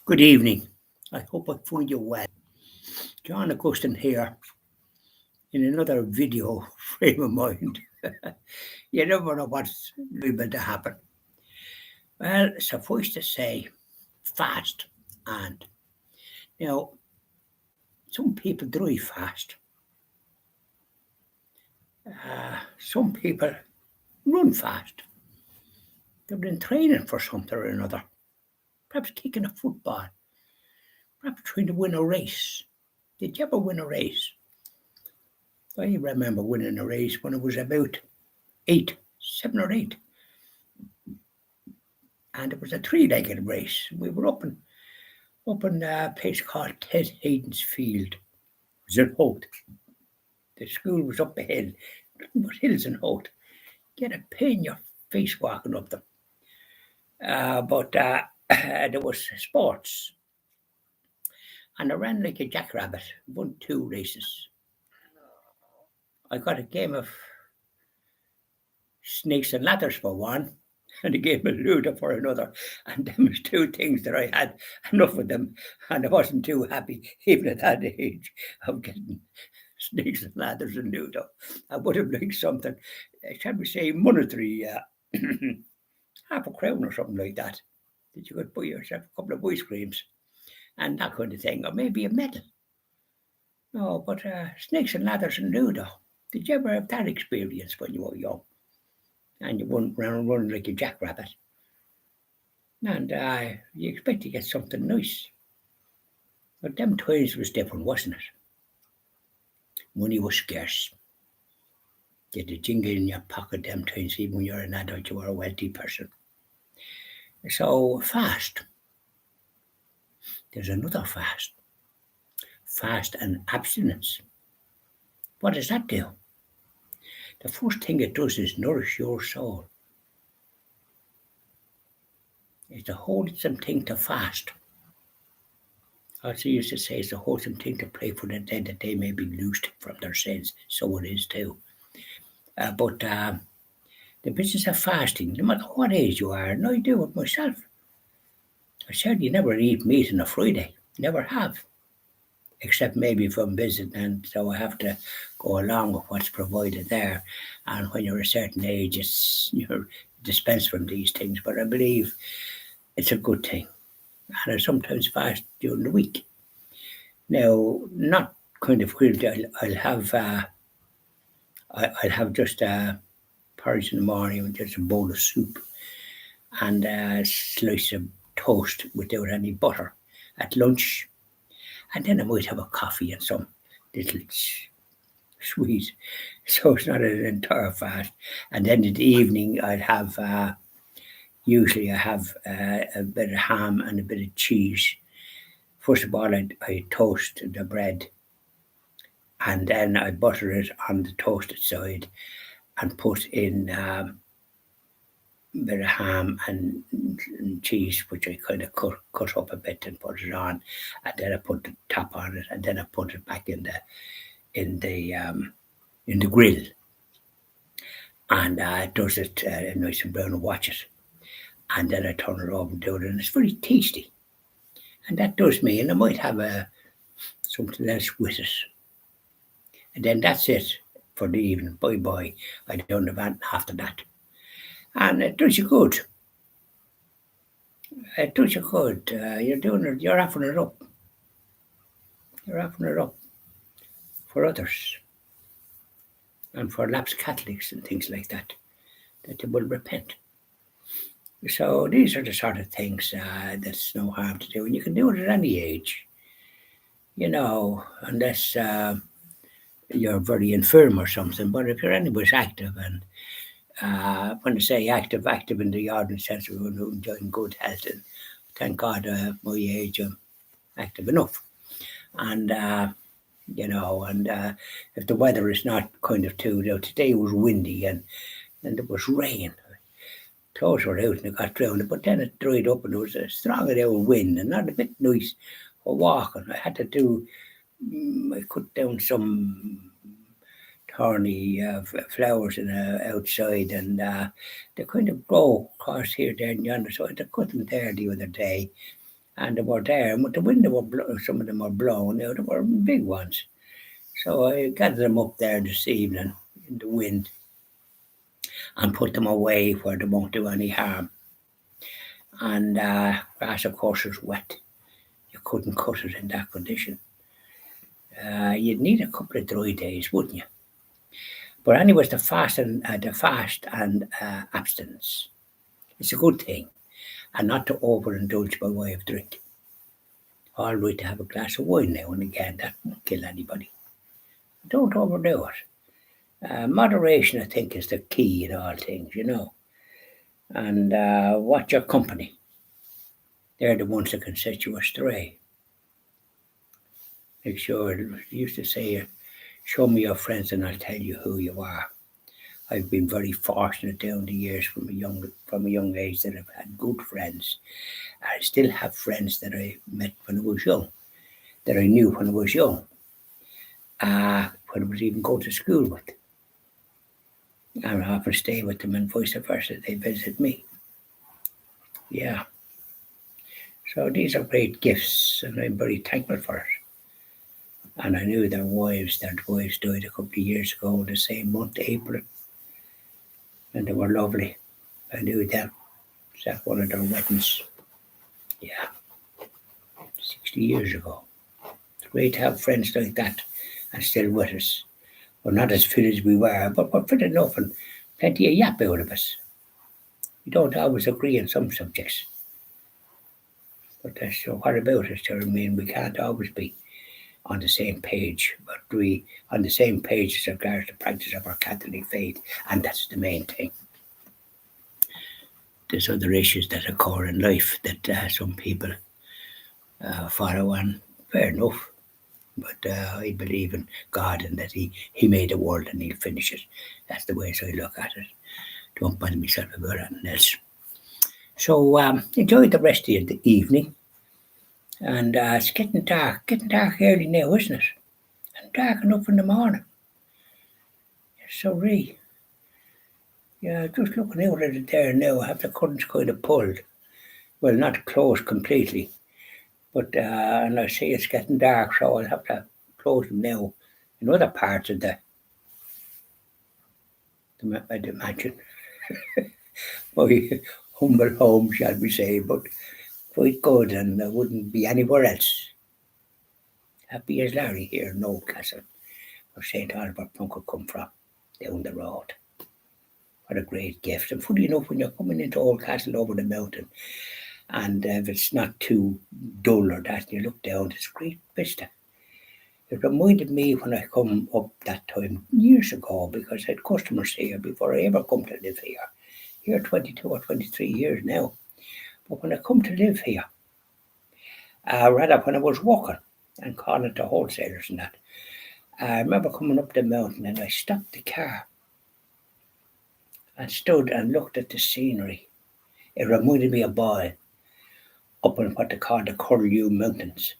Good evening. I hope I find you well. John Augustin here in another video frame of mind. You never know what's liable to happen. Well, suffice to say, fast. And, you know, some people drive fast. Some people run fast. They've been training for something or another. Perhaps kicking a football. Perhaps trying to win a race. Did you ever win a race? I remember winning a race when I was about 7 or 8. And it was a three-legged race. We were up in a place called Ted Hayden's Field. It was in Holt. The school was up the hill. Nothing but hills in Holt. Get a pain in your face walking up them. But there was sports. And I ran like a jackrabbit. Won 2 races. I got a game of snakes and ladders for one, and a game of Ludo for another. And them was 2 things that I had enough of them, and I wasn't too happy, even at that age, of getting snakes and ladders and Ludo. I would have liked something, shall we say, monetary, half a crown or something like that you could buy yourself a couple of ice creams and that kind of thing, or maybe a medal. No, but snakes and ladders and Ludo. Did you ever have that experience when you were young? And you went round running like a jackrabbit. And you expect to get something nice. But them times was different, wasn't it? Money was scarce. You had a jingle in your pocket them times, even when you're an adult, you were a wealthy person. So fast. There's another fast. Fast and abstinence. What does that do? The first thing it does is nourish your soul. It's a wholesome thing to fast. Also used to say it's a wholesome thing to pray for the dead that they may be loosed from their sins. So it is too. But the business of fasting, no matter what age you are, and I do it myself. I certainly never eat meat on a Friday. Never have. Except maybe if I'm visiting, and so I have to go along with what's provided there. And when you're a certain age, you're dispensed from these things. But I believe it's a good thing. And I sometimes fast during the week. Now, not kind of quickly. I'll have just porridge in the morning with just a bowl of soup and a slice of toast without any butter at lunch. And then I might have a coffee and some little sweet. So it's not an entire fast. And then in the evening, I'd have, usually I have a bit of ham and a bit of cheese. First of all, I toast the bread, and then I butter it on the toasted side and put in a bit of ham and cheese, which I kind of cut up a bit and put it on, and then I put the top on it, and then I put it back in the grill, and it does it nice and brown and watch it, and then I turn it over and do it, and it's very tasty, and that does me. And I might have something else with it, and then that's it for the evening. Bye bye. I don't have anything after that, and it does you good. It does you good. You're doing it. You're offering it up. You're offering it up for others and for lapsed Catholics and things like that they will repent. So these are the sort of things that's no harm to do, and you can do it at any age. Unless you're very infirm or something. But if you're anyways active, and when I say active in the ordinary sense of enjoying good health, and thank God at my age I'm active enough. And if the weather is not kind of too, today was windy and there was rain. Clothes were out and it got drowned, but then it dried up and there was a strong old wind and not a bit nice for walking. I had to I cut down some thorny flowers outside, and they kind of grow across here, there, and yonder. So I had to cut them there the other day, and they were there. And with the wind, some of them were blown. They were big ones. So I gathered them up there this evening in the wind and put them away where they won't do any harm. And grass, of course, is wet. You couldn't cut it in that condition. You'd need a couple of dry days, wouldn't you? But anyways, the fast and abstinence, it's a good thing, and not to overindulge by way of drink. All right to have a glass of wine now and again. That won't kill anybody. Don't overdo it. Moderation, I think, is the key in all things, And watch your company. They're the ones that can set you astray. Make sure, I used to say, show me your friends and I'll tell you who you are. I've been very fortunate down the years from a young age that I've had good friends. I still have friends that I met when I was young, that I knew when I was young, when I was even going to school with. And I often stay with them and vice versa. They visit me. Yeah. So these are great gifts and I'm very thankful for it. And I knew their wives died a couple of years ago, the same month, April. And they were lovely. I knew them. It was at one of their weddings. Yeah. 60 years ago. It's great to have friends like that and still with us. We're not as fit as we were, but we're fit enough and plenty of yap out of us. We don't always agree on some subjects. But that's what about it? I mean, we can't always be on the same page, but we on the same page as regards the practice of our Catholic faith, and that's the main thing. There's other issues that occur in life that some people follow on. Fair enough, but I believe in God and that He made the world and He'll finish it. That's the way I look at it. Don't bother myself about anything else. So enjoy the rest of the evening. And it's getting dark early now, isn't it? And dark enough in the morning. So yeah, just looking out at it there now, I have the curtains kind of pulled. Well, not closed completely, but and I see it's getting dark, so I'll have to close them now in other parts of the mansion. My humble home, shall we say, but quite good, and I wouldn't be anywhere else. Happy as Larry here in Oldcastle, where St. Albert Plunk could come from, down the road. What a great gift. And funny enough, when you're coming into Oldcastle over the mountain, and if it's not too dull or that, and you look down, it's a great vista. It reminded me when I come up that time years ago, because I had customers here before I ever come to live here. Here 22 or 23 years now. But when I come to live here, rather when I was walking and calling to wholesalers and that, I remember coming up the mountain and I stopped the car and stood and looked at the scenery. It reminded me of Boyle, up in what they call the Curlew Mountains.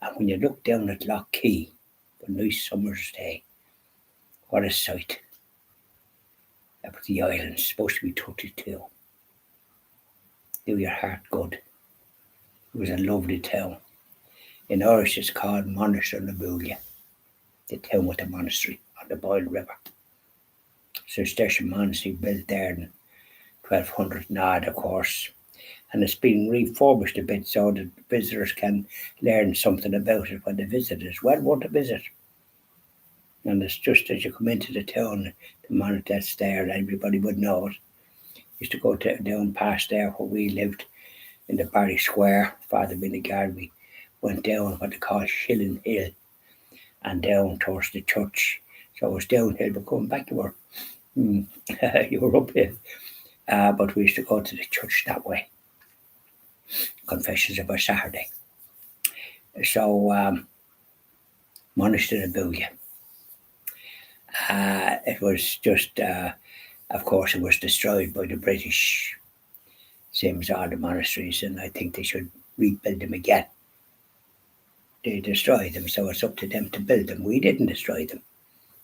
And when you look down at Lough Key, a nice summer's day, what a sight. Up at the island, supposed to be 32. Do your heart good. It was a lovely town. In Irish it's called Monasternabulia, the town with the monastery on the Boyle River. Cistercian monastery built there in 1200 and odd, of course. And it's been refurbished a bit so that visitors can learn something about it when they visit. It's well worth a visit. And it's just as you come into the town, the monument that's there, everybody would know it. Used to go down past there where we lived in the Barry Square. Father Binigard, we went down what they call Shilling Hill and down towards the church. So it was downhill, but coming back you were uphill. But we used to go to the church that way. Confessions of a Saturday. So Monasternabulia. It was just, of course, it was destroyed by the British, same as all the monasteries, and I think they should rebuild them again. They destroyed them, so it's up to them to build them. We didn't destroy them.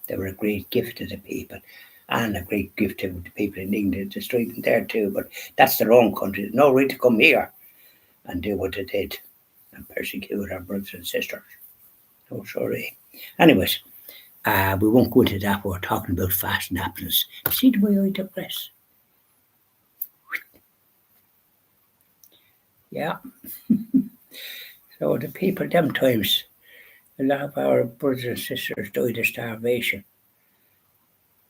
They were a great gift to the people, and a great gift to the people in England. Destroyed them there too, but that's their own country. There's no right to come here and do what they did. and persecute our brothers and sisters. No, sorry. Anyways, we won't go into that. We're talking about fast napkins. See the way I digress? Yeah. So the people, them times, a lot of our brothers and sisters died of starvation.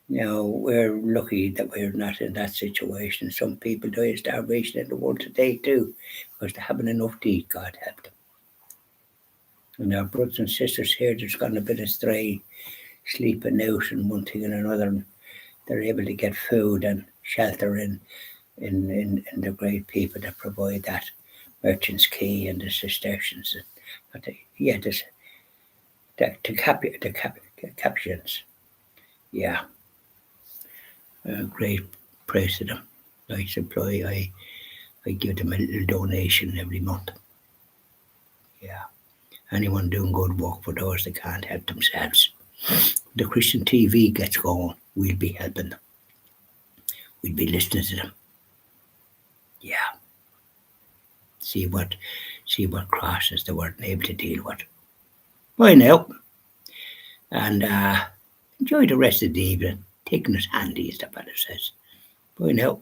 Now, we're lucky that we're not in that situation. Some people die of starvation in the world today too, because they haven't enough to eat, God help them. And our brothers and sisters here, there's gone a bit astray, sleeping out and one thing and another. And they're able to get food and shelter in the great people that provide that. Merchants Quay and the Cistercians. But there's the Capuchins. Yeah, great praise to them. I give them a little donation every month. Yeah, anyone doing good work for those that can't help themselves. The Christian TV gets going, we'll be helping them. We'll be listening to them. Yeah, see what crosses they weren't able to deal with. Bye now, and enjoy the rest of the evening. Taking it handy, as the fella says. Bye now.